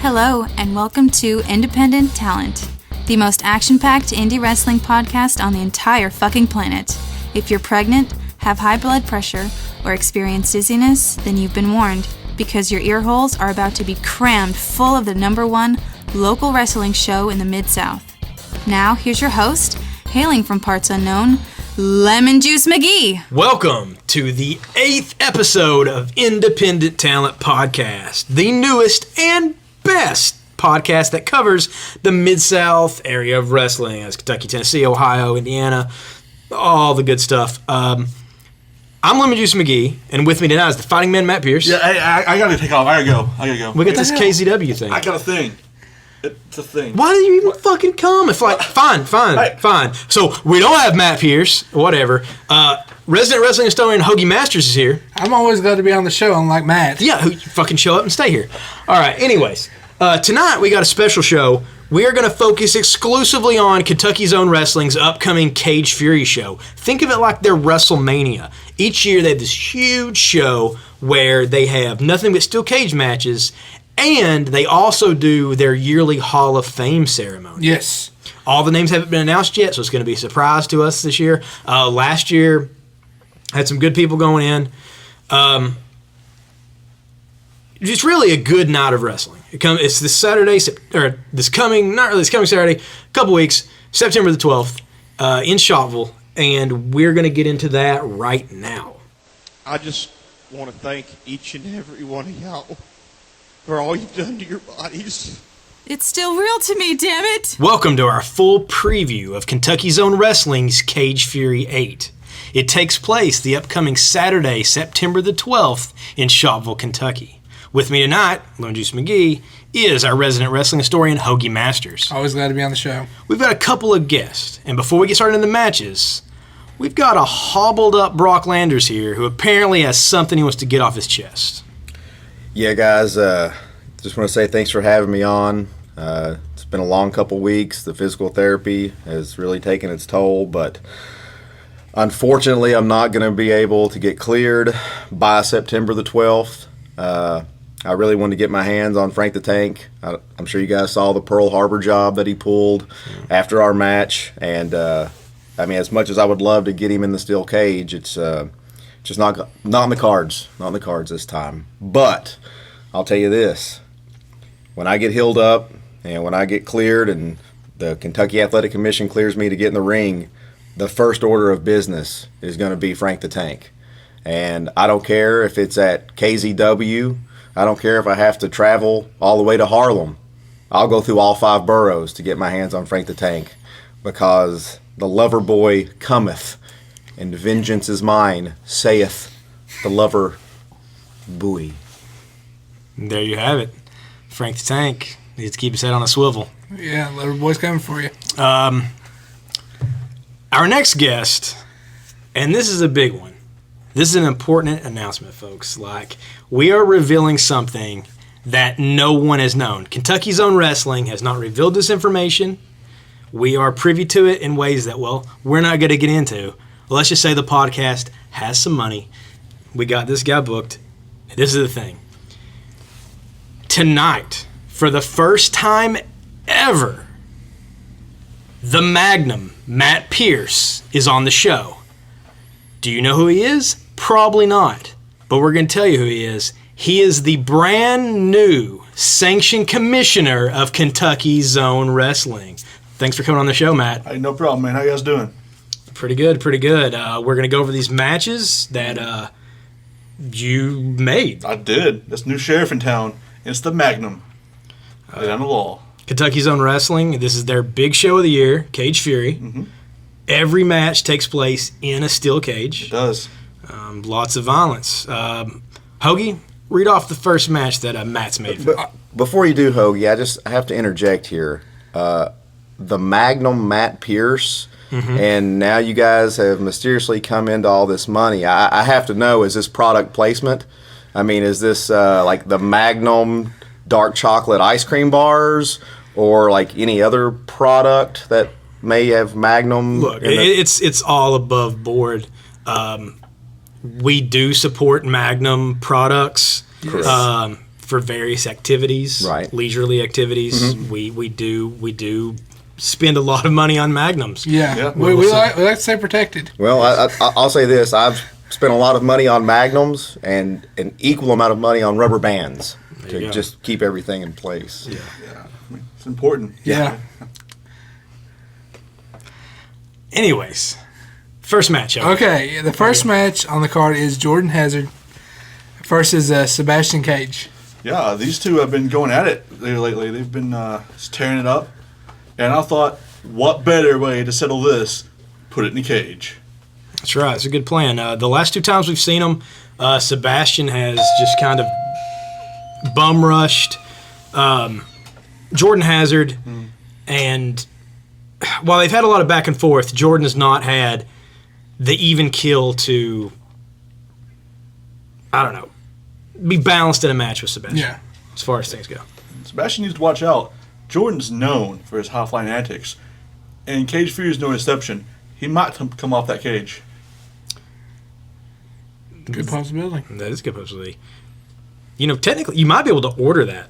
Hello, and welcome to Independent Talent, the most action-packed indie wrestling podcast on the entire fucking planet. If you're pregnant, have high blood pressure, or experience dizziness, then you've been warned, because your ear holes are about to be crammed full of the #1 local wrestling show in the Mid-South. Now, here's your host, hailing from parts unknown, Lemon Juice McGee. Welcome to the 8th episode of Independent Talent Podcast, the newest and best podcast that covers the Mid-South area of wrestling, as Kentucky, Tennessee, Ohio, Indiana, all the good stuff. I'm Lemon Juice McGee, and with me tonight is the Fighting Man, Matt Pierce. Yeah, I gotta take off. I gotta go. We got this KZW thing. I got a thing. It's a thing. Why did you even fucking come? It's like, fine. So, we don't have Matt Pierce, whatever. Resident wrestling historian Hoagie Masters is here. I'm always glad to be on the show, unlike Matt. Yeah, who fucking show up and stay here. All right, anyways. Tonight, we got a special show. We are going to focus exclusively on Kentucky's Own Wrestling's upcoming Cage Fury show. Think of it like their WrestleMania. Each year, they have this huge show where they have nothing but steel cage matches, and they also do their yearly Hall of Fame ceremony. Yes. All the names haven't been announced yet, so it's going to be a surprise to us this year. Last year, had some good people going in. It's really a good night of wrestling. It's this Saturday, or this coming Saturday, a couple weeks, September the 12th, in Shotville, and we're going to get into that right now. I just want to thank each and every one of y'all for all you've done to your bodies. It's still real to me, damn it! Welcome to our full preview of Kentucky's Own Wrestling's Cage Fury 8. It takes place the upcoming Saturday, September the 12th, in Shotville, Kentucky. With me tonight, Lemon Juice McGee, is our resident wrestling historian, Hoagie Masters. Always glad to be on the show. We've got a couple of guests, and before we get started in the matches, we've got a hobbled up Brock Landers here who apparently has something he wants to get off his chest. Yeah, guys, just want to say thanks for having me on. It's been a long couple weeks. The physical therapy has really taken its toll, but unfortunately, I'm not going to be able to get cleared by September the 12th. I really wanted to get my hands on Frank the Tank. I'm sure you guys saw the Pearl Harbor job that he pulled after our match. And, I mean, as much as I would love to get him in the steel cage, it's just not in the cards. Not in the cards this time. But I'll tell you this. When I get healed up and when I get cleared and the Kentucky Athletic Commission clears me to get in the ring, the first order of business is going to be Frank the Tank. And I don't care if it's at KZW. I don't care if I have to travel all the way to Harlem. I'll go through all 5 boroughs to get my hands on Frank the Tank, because the Loverboy cometh, and vengeance is mine, saith the lover buoy. There you have it. Frank the Tank needs to keep his head on a swivel. Yeah, Loverboy's coming for you. Our next guest, and this is a big one. This is an important announcement, folks. Like, we are revealing something that no one has known. Kentucky's Own Wrestling has not revealed this information. We are privy to it in ways that, well, we're not going to get into. Let's just say the podcast has some money. We got this guy booked. This is the thing. Tonight, for the first time ever, the Magnum, Matt Pierce, is on the show. Do you know who he is? Probably not. But we're going to tell you who he is. He is the brand new sanctioned commissioner of Kentucky's Own Wrestling. Thanks for coming on the show, Matt. Hey, no problem, man. How you guys doing? Pretty good. We're going to go over these matches that you made. I did. This new sheriff in town. It's the Magnum. Lay down the law. Kentucky's Own Wrestling. This is their big show of the year, Cage Fury. Mm-hmm. Every match takes place in a steel cage. It does. Lots of violence. Hoagie, read off the first match that Matt's made. But before you do, Hoagie, I have to interject here. The Magnum Matt Pierce, and now you guys have mysteriously come into all this money. I have to know, is this product placement? I mean, is this like the Magnum dark chocolate ice cream bars, or like any other product that may have Magnum? Look, it's all above board. We do support Magnum products. for various activities, Right. leisurely activities. We do spend a lot of money on magnums. Yeah. Yeah. We like to stay protected. Well, I'll say this: I've spent a lot of money on magnums and an equal amount of money on rubber bands you to go. just keep everything in place. Yeah. I mean, it's important. Yeah. Anyways, first match. Okay, the first match on the card is Jordan Hazard versus Sebastian Cage. Yeah, these two have been going at it lately. They've been just tearing it up. And I thought, what better way to settle this? Put it in the cage. That's right. It's a good plan. The last 2 times we've seen him, Sebastian has just kind of bum rushed Jordan Hazard, and while they've had a lot of back and forth, Jordan has not had the even kill to, I don't know, be balanced in a match with Sebastian. Yeah. As far as things go. Sebastian needs to watch out. Jordan's known for his high-flying antics. And Cage Fury is no exception. He might come off that cage. Good possibility. That is a good possibility. You know, technically, you might be able to order that.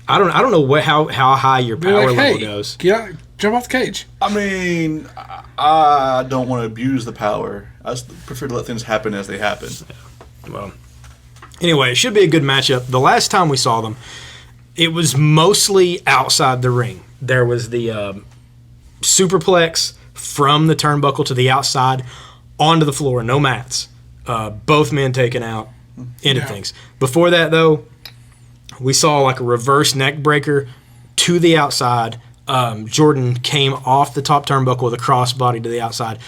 I don't know how high your Be power like, level hey, goes. get out, jump off the cage. I mean, I don't want to abuse the power. I just prefer to let things happen as they happen. Well, anyway, it should be a good matchup. The last time we saw them, it was mostly outside the ring. There was the superplex from the turnbuckle to the outside onto the floor, no mats. Both men taken out, ended things. Before that, though, we saw like a reverse neck breaker to the outside. Jordan came off the top turnbuckle with a crossbody to the outside.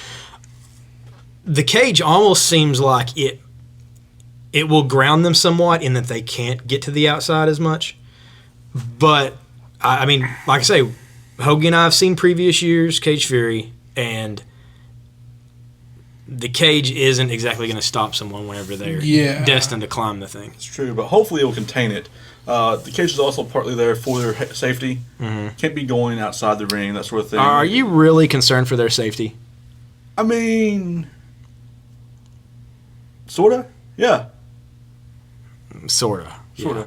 The cage almost seems like it will ground them somewhat in that they can't get to the outside as much. But, I mean, like I say, Hogan and I have seen previous years, Cage Fury, and the cage isn't exactly going to stop someone whenever they're destined to climb the thing. It's true, but hopefully it will contain it. The cage is also partly there for their safety. Can't be going outside the ring, that sort of thing. Are you really concerned for their safety? I mean, sorta. Yeah, Sorta. sorta. Yeah.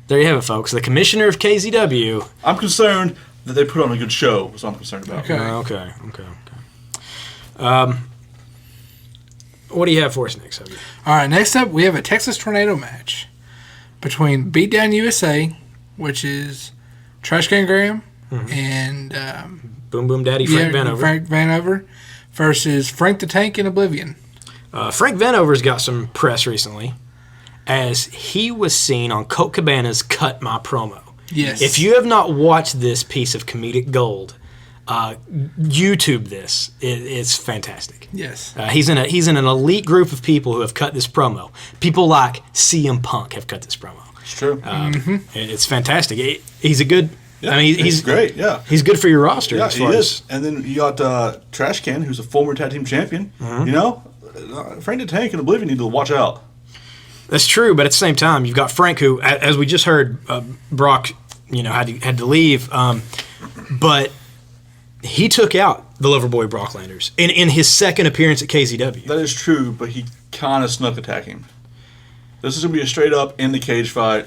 There you have it, folks. The commissioner of KZW. I'm concerned that they put on a good show. That's what I'm concerned about. Okay. Okay. What do you have for us next, Hogan? All right, next up, we have a Texas Tornado match between Beatdown USA, which is Trash Can Graham, and Boom Boom Daddy Frank Vanover. Frank Vanover versus Frank the Tank in Oblivion. Frank Vanover's got some press recently, as he was seen on Colt Cabana's Cut My Promo. Yes. If you have not watched this piece of comedic gold, YouTube this. It's fantastic. Yes. He's in an elite group of people who have cut this promo. People like CM Punk have cut this promo. It's true. It's fantastic. He's a good. Yeah, I mean, he's great. Yeah. He's good for your roster. Yeah, as he far is. And then you got Trash Can, who's a former tag team champion. You know, Frank the Tank and Oblivion need to watch out. That's true, but at the same time, you've got Frank, who, as we just heard, Brock, had to leave, but he took out the Loverboy Brocklanders in his second appearance at KZW. That is true, but he kind of snuck attack him. This is going to be a straight up in the cage fight,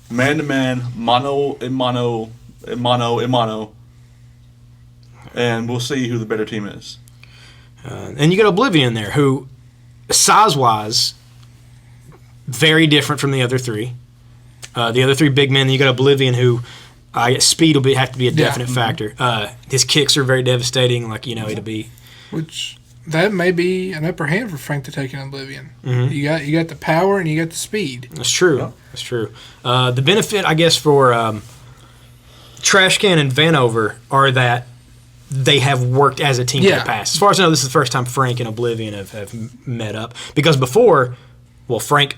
man to man, mano a mano, a mano a mano, and we'll see who the better team is. And you got Oblivion there, who, size-wise, very different from the other three. The other three big men. Then you got Oblivion, who speed will have to be a definite factor. His kicks are very devastating. It'll be. Which that may be an upper hand for Frank to take in Oblivion. You got the power and you got the speed. That's true. Yeah. That's true. The benefit, I guess, for Trash Can and Vanover are that they have worked as a team in the past. As far as I know, this is the first time Frank and Oblivion have met up. Because before, Frank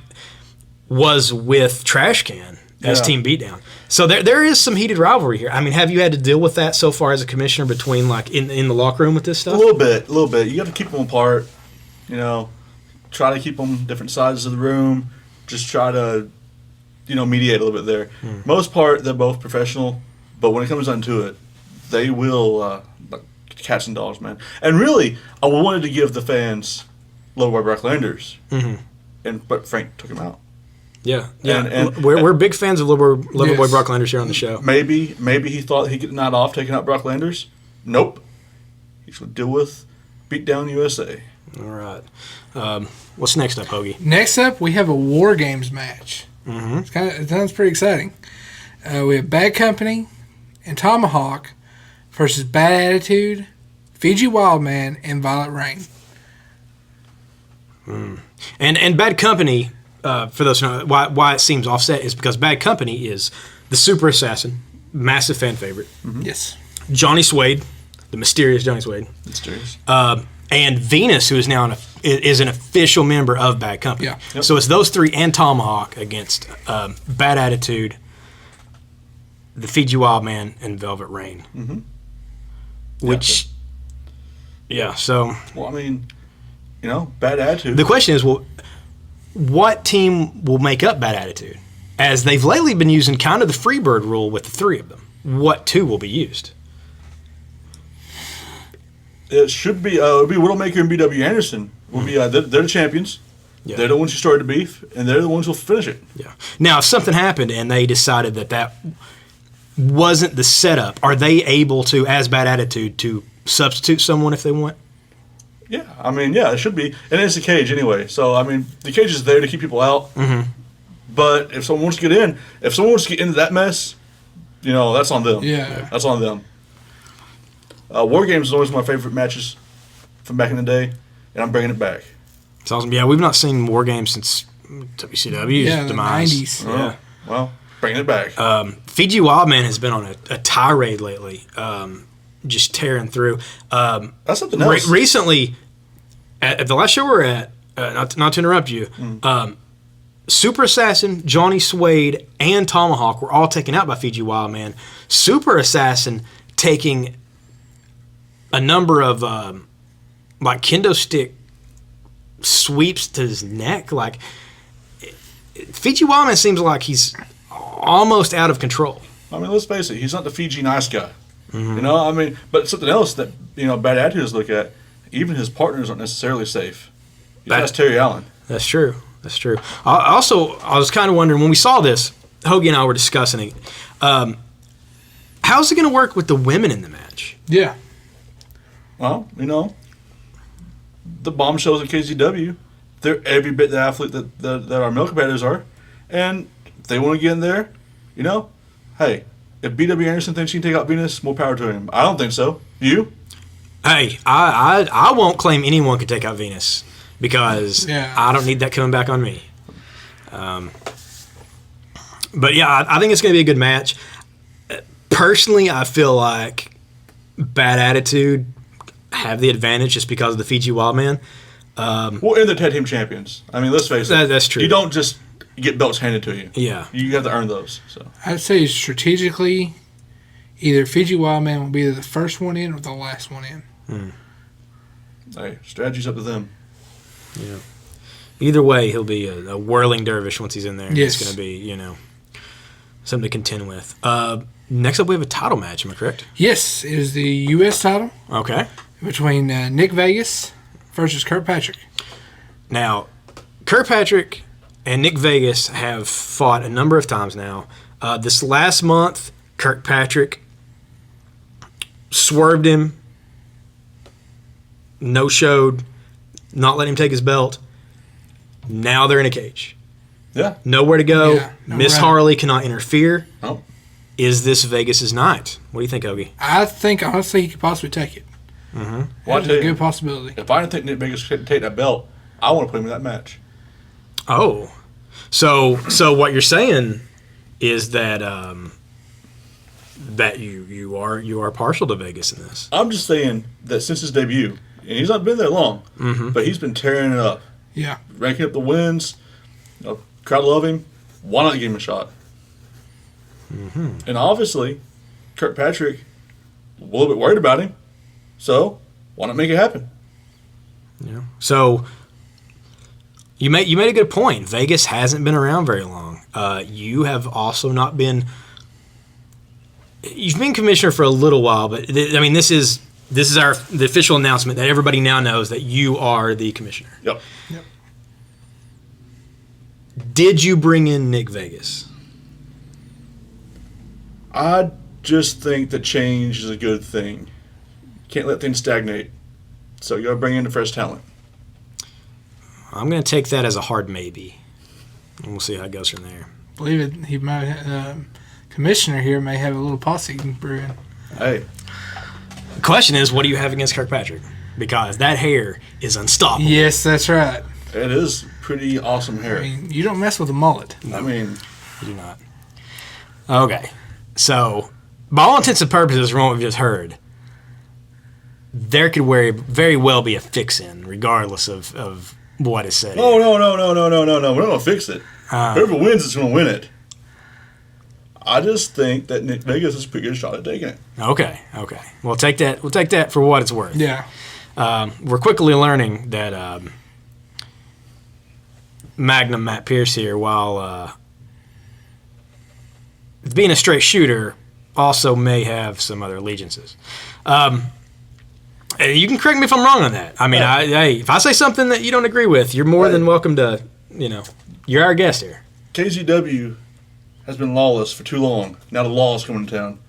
was with Trash Can as Team Beatdown. So there is some heated rivalry here. I mean, have you had to deal with that so far as a commissioner between, in the locker room with this stuff? A little bit. You got to keep them apart. Try to keep them different sides of the room. Just try to, mediate a little bit there. Most part, they're both professional, but when it comes down to it, they will cats and dogs, man. And really, I wanted to give the fans Loverboy Brocklanders, but Frank took him out. Yeah, yeah. And we're big fans of Loverboy Yes. Brock Landers here on the show. maybe he thought he'd get the night off taking out Brock Landers. Nope. He's going to deal with Beatdown USA. All right. What's next up, Hoagie? Next up, we have a War Games match. Mm-hmm. It sounds pretty exciting. We have Bad Company and Tomahawk versus Bad Attitude, Fiji Wildman, and Violet Rain. And Bad Company, for those who know why it seems offset, is because Bad Company is the super assassin, massive fan favorite. Mm-hmm. Yes. Johnny Suede, the mysterious Johnny Suede. Mysterious. And Venus, who is now is an official member of Bad Company. Yeah. Yep. So it's those three and Tomahawk against Bad Attitude, the Fiji Wildman, and Velvet Rain. Mm-hmm. Which, yeah, so... Well, I mean, Bad Attitude. The question is, well, what team will make up Bad Attitude? As they've lately been using kind of the Freebird rule with the three of them. What two will be used? It should be Widowmaker and BW Anderson. Will be they're the champions. Yeah. They're the ones who started the beef, and they're the ones who'll finish it. Yeah. Now, if something happened and they decided that wasn't the setup, are they able to, as Bad Attitude, to substitute someone if they want? Yeah, I mean, yeah, it should be. And it's a cage anyway. So, I mean, the cage is there to keep people out. Mm-hmm. But if someone wants to get in, into that mess, that's on them. Yeah. That's on them. War Games is always my favorite matches from back in the day, and I'm bringing it back. It's awesome. Yeah, we've not seen War Games since WCW's demise. The 90s. Yeah. Well, bringing it back. Fiji Wildman has been on a tirade lately, just tearing through. That's something else. Recently, at the last show we were at, not to interrupt you, Super Assassin, Johnny Suede, and Tomahawk were all taken out by Fiji Wildman. Super Assassin taking a number of kendo stick sweeps to his neck. Like, Fiji Wildman seems like he's almost out of control. I mean, let's face it, he's not the Fiji nice guy. Mm-hmm. But something else that, Bad Attitudes look at, even his partners aren't necessarily safe. That's Terry Allen. That's true. That's true. I was kind of wondering, when we saw this, Hoagie and I were discussing it, how's it going to work with the women in the match? Yeah. Well, the bombshells at KZW, they're every bit the athlete that our male competitors are. And if they want to get in there, hey, if BW Anderson thinks he can take out Venus, more power to him. I don't think so. You? Hey, I won't claim anyone could take out Venus because I don't need that coming back on me. But yeah, I think it's going to be a good match. Personally, I feel like Bad Attitude have the advantage just because of the Fiji Wildman. Well, and the tag team champions. I mean, let's face it. That's true. You don't just get belts handed to you. Yeah. You have to earn those. So I'd say strategically, either Fiji Wildman will be either the first one in or the last one in. Hey, strategy's up to them. Yeah. Either way, he'll be a whirling dervish once he's in there. Yes. It's going to be, something to contend with. Next up, we have a title match. Am I correct? Yes, it is the U.S. title Okay. between Nick Vegas versus Kirkpatrick. Now, Kirkpatrick and Nick Vegas have fought a number of times now. This last month, Kirkpatrick swerved him, no-showed, not let him take his belt. Now they're in a cage. Yeah. Nowhere to go. Yeah, Miss right. Harley cannot interfere. Oh. Is this Vegas' night? What do you think, Ogie? I think, honestly, he could possibly take it. Well, That's a good possibility. If I didn't think Nick Vegas could take that belt, I want to put him in that match. Oh. So what you're saying is that that you are partial to Vegas in this. I'm just saying that since his debut, and he's not been there long, but he's been tearing it up. Yeah. Ranking up the wins. Crowd love him. Why not give him a shot? And obviously, Kirkpatrick a little bit worried about him. So why not make it happen? Yeah. So you made a good point. Vegas hasn't been around very long. You have also not been. You've been commissioner for a little while, but this is the official announcement that everybody now knows that you are the commissioner. Yep. Did you bring in Nick Vegas? I just think that change is a good thing. Can't let things stagnate. So you got to bring in the fresh talent. I'm going to take that as a hard maybe. And we'll see how it goes from there. I believe it. He might. Commissioner here may have a little posse brewing. Hey. The question is, what do you have against Kirkpatrick? Because that hair is unstoppable. Yes, that's right. It is pretty awesome hair. I mean, you don't mess with a mullet. I mean, You do not. Okay. So, by all intents and purposes from what we've just heard, there could very well be a fix-in, regardless of what is said. no. We're not going to fix it. Whoever wins is going to win it. I just think that Nick Vegas is a pretty good shot at taking it. Okay. We'll take that for what it's worth. Yeah. We're quickly learning that Magnum Matt Pierce here, while being a straight shooter, also may have some other allegiances. You can correct me if I'm wrong on that. I mean, if I say something that you don't agree with, you're more than welcome to, you're our guest here. KZW has been lawless for too long. Now the law is coming to town.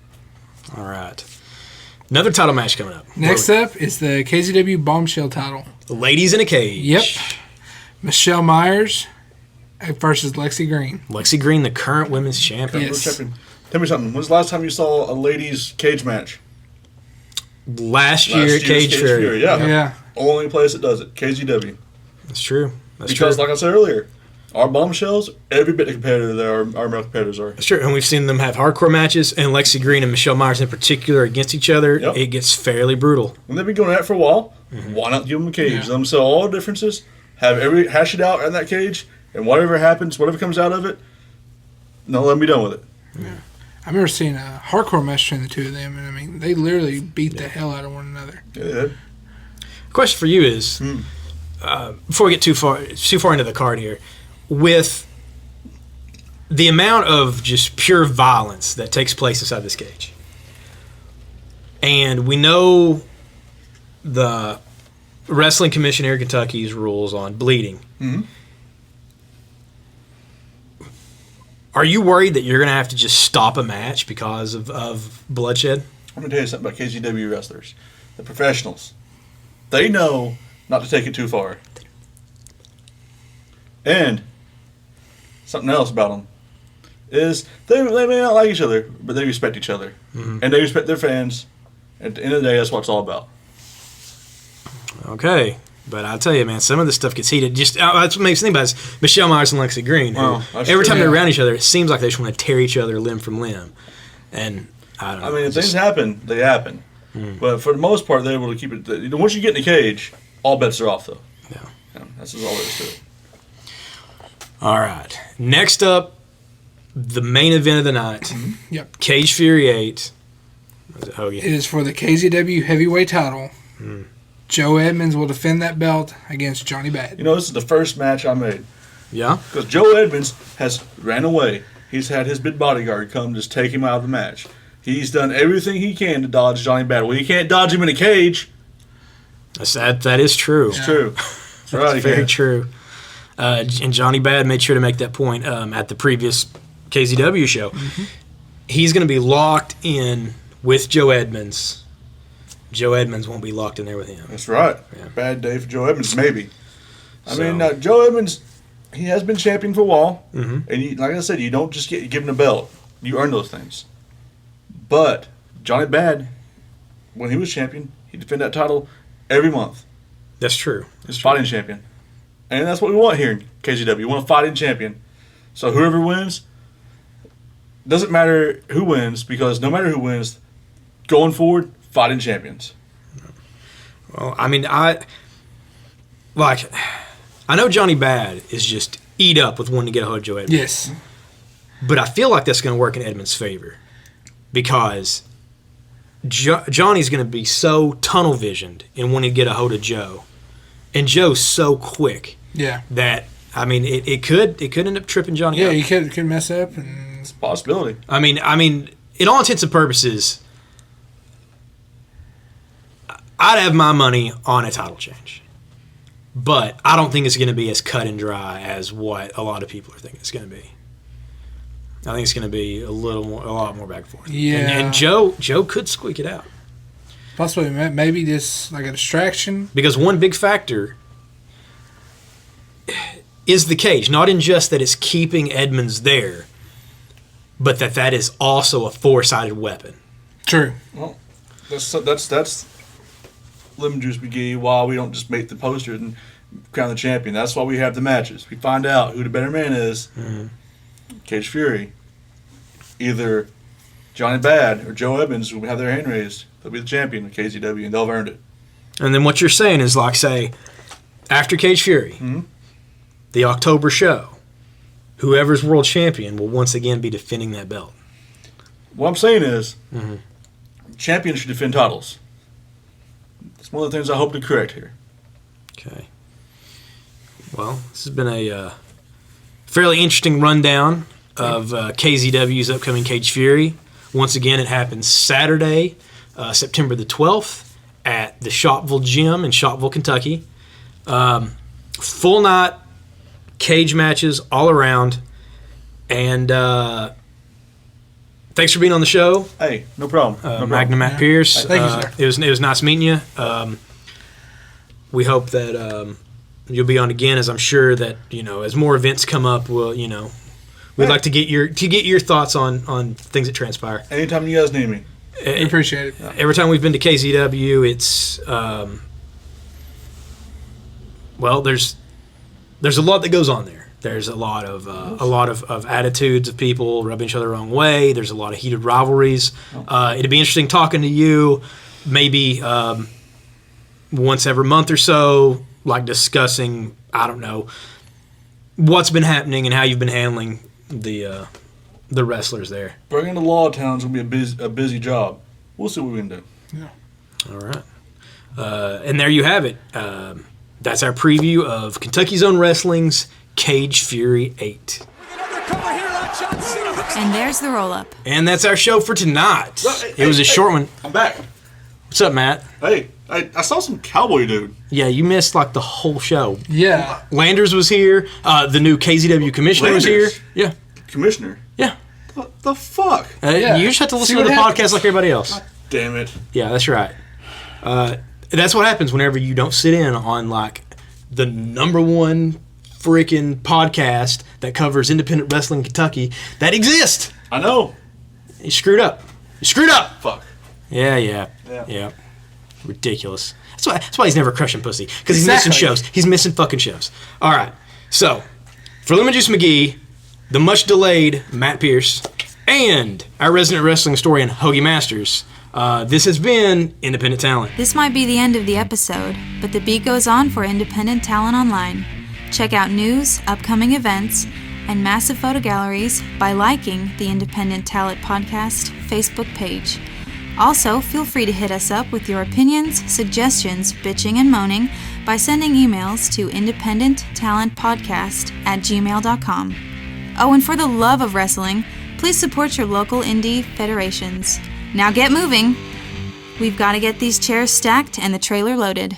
All right. Another title match coming up. Next up is the KZW Bombshell title. Ladies in a Cage. Yep. Michelle Myers versus Lexi Green. Lexi Green, the current women's champion. Yes. Tell me something. When's the last time you saw a ladies' cage match? Last year at Cage Fury. Yeah. Only place that does it. KZW. That's true. Because, like I said earlier, our bombshells, every bit of competitor that our male competitors are. That's true. And we've seen them have hardcore matches, and Lexi Green and Michelle Myers in particular against each other. Yep. It gets fairly brutal. When they've been going at it for a while, why not give them a cage? Let them sell all the differences, hash it out in that cage, and whatever happens, whatever comes out of it, let them be done with it. Yeah. I remember seeing a hardcore match between the two of them, and I mean, they literally beat the hell out of one another. Yeah. Question for you is, before we get too far into the card here, with the amount of just pure violence that takes place inside this cage, and we know the Wrestling Commission here in Kentucky's rules on bleeding. Mm-hmm. Are you worried that you're going to have to just stop a match because of bloodshed? I'm going to tell you something about KZW wrestlers. The professionals. They know not to take it too far. And something else about them is they may not like each other, but they respect each other. Mm-hmm. And they respect their fans. At the end of the day, that's what it's all about. Okay. But I'll tell you, man, some of this stuff gets heated. Just that's what makes me think about is Michelle Myers and Lexi Green. Who, every time they're around each other, it seems like they just want to tear each other limb from limb. And I don't know. I mean, if things happen, they happen. But for the most part, they're able to keep it. Once you get in the cage, all bets are off, though. Yeah. That's just all there is to it. All right. Next up, the main event of the night. Mm-hmm. Yep. Cage Fury 8. What is it, Hoagie? It is for the KZW heavyweight title. Joe Edmonds will defend that belt against Johnny Bad. This is the first match I made. Yeah? Because Joe Edmonds has ran away. He's had his big bodyguard come just take him out of the match. He's done everything he can to dodge Johnny Bad. Well, you can't dodge him in a cage. That is true. It's true. That's right. Very true. And Johnny Bad made sure to make that point at the previous KZW show. Mm-hmm. He's going to be locked in with Joe Edmonds. Joe Edmonds won't be locked in there with him. That's right. Yeah. Bad day for Joe Edmonds, maybe. I mean, Joe Edmonds, he has been champion for a while. Mm-hmm. And like I said, you don't just get given a belt. You earn those things. But Johnny Bad, when he was champion, he defended that title every month. That's true. He's fighting champion. And that's what we want here in KZW. We want a fighting champion. So whoever wins, doesn't matter who wins, because no matter who wins, going forward, fighting champions. Well, I mean, I know Johnny Bad is just eat up with wanting to get a hold of Joe Edmonds. Yes. But I feel like that's going to work in Edmonds' favor because Johnny's going to be so tunnel visioned in wanting to get a hold of Joe, and Joe's so quick. Yeah. That I mean, it could end up tripping Johnny. Yeah, up. he could mess up, and it's a possibility. I mean, in all intents and purposes, I'd have my money on a title change. But I don't think it's going to be as cut and dry as what a lot of people are thinking it's going to be. I think it's going to be a lot more back and forth. Yeah. And Joe could squeak it out. Possibly, maybe just like a distraction. Because one big factor is the cage. Not in just that it's keeping Edmonds there, but that is also a four-sided weapon. True. Well, that's Lemon Juice McGee. Why we don't just make the poster and crown the champion. That's why we have the matches. We find out who the better man is. Mm-hmm. Cage Fury. Either Johnny Bad or Joe Evans will have their hand raised. They'll be the champion of KZW, and they'll have earned it. And then what you're saying is, like, say, after Cage Fury, the October show, whoever's world champion will once again be defending that belt. What I'm saying is, champions should defend titles. It's one of the things I hope to correct here. Okay. Well, this has been a fairly interesting rundown of KZW's upcoming Cage Fury. Once again, it happens Saturday, September the 12th at the Shopville Gym in Shopville, Kentucky. Full night cage matches all around. And thanks for being on the show. Hey, no problem. Magnum Matt Pierce. Thank you, sir. It was nice meeting you. We hope that you'll be on again, as I'm sure that, as more events come up, we'd like to get your thoughts on things that transpire. Anytime you guys need me. We appreciate it. Every time we've been to KZW, it's there's a lot that goes on there. There's a lot of attitudes of people rubbing each other the wrong way. There's a lot of heated rivalries. It'd be interesting talking to you, maybe once every month or so, like discussing, I don't know, what's been happening and how you've been handling the wrestlers there. Bringing the Law Town's gonna be a busy job. We'll see what we can do. Yeah. All right. And there you have it. That's our preview of Kentucky's Own Wrestling's Cage Fury 8. And there's the roll-up. And that's our show for tonight. It was a short one. I'm back. What's up, Matt? Hey, I saw some cowboy dude. Yeah, you missed like the whole show. Yeah. Landers was here. The new KZW commissioner was here. Landers? Yeah. Commissioner. Yeah. What the fuck? Yeah. You just have to listen See to the what podcast like everybody else. Damn it. Yeah, that's right. That's what happens whenever you don't sit in on like the number one freaking podcast that covers independent wrestling in Kentucky that exists. I know. You screwed up. You screwed up. Fuck. Yeah. Ridiculous. That's why he's never crushing pussy, because he's missing shows. He's missing fucking shows. All right. So, for Lemon Juice McGee, the much delayed Matt Pierce, and our resident wrestling historian Hoagie Masters, this has been Independent Talent. This might be the end of the episode, but the beat goes on for Independent Talent Online. Check out news, upcoming events, and massive photo galleries by liking the Independent Talent Podcast Facebook page. Also, feel free to hit us up with your opinions, suggestions, bitching, and moaning by sending emails to independenttalentpodcast@gmail.com. Oh, and for the love of wrestling, please support your local indie federations. Now get moving! We've got to get these chairs stacked and the trailer loaded.